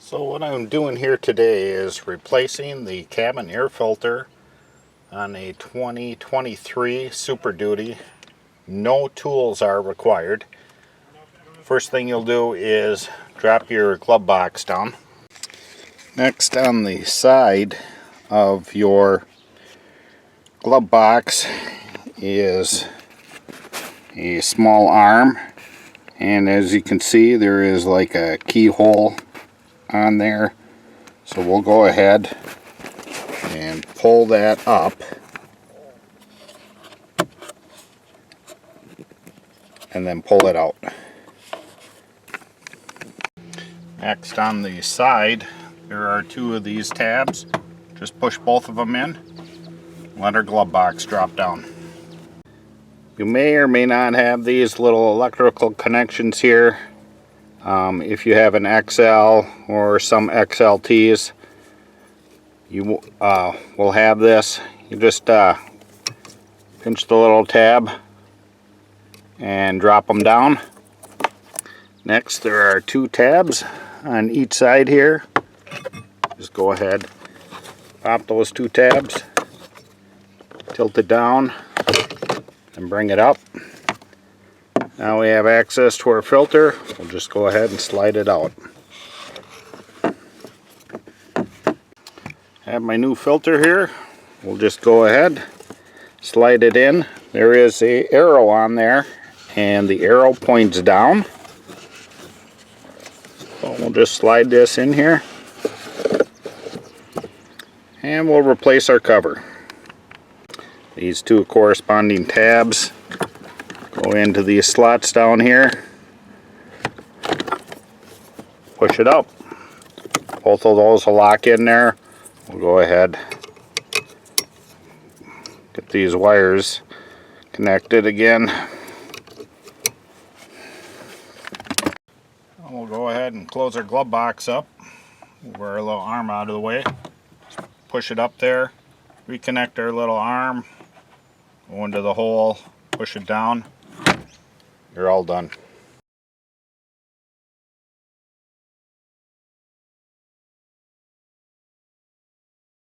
So what I'm doing here today is replacing the cabin air filter on a 2023 Super Duty. No tools are required. First thing you'll do is drop your glove box down. Next, on the side of your glove box is a small arm, and as you can see there is like a keyhole on there, so we'll go ahead and pull that up and then pull it out. Next, on the side there are two of these tabs. Just push both of them in, let our glove box drop down. You may or may not have these little electrical connections here. If you have an XL or some XLTs, you will have this. You just pinch the little tab and drop them down. Next, there are two tabs on each side here. Just go ahead, pop those two tabs, tilt it down, and bring it up. Now we have access to our filter. We'll just go ahead and slide it out. I have my new filter here. We'll just go ahead, slide it in. There is an arrow on there, and the arrow points down. So we'll just slide this in here, and we'll replace our cover. These two corresponding tabs go into these slots down here. Push it up. Both of those will lock in there. We'll go ahead, get these wires connected again. We'll go ahead and close our glove box up. Move our little arm out of the way. Push it up there. Reconnect our little arm. Go into the hole. Push it down. You're all done.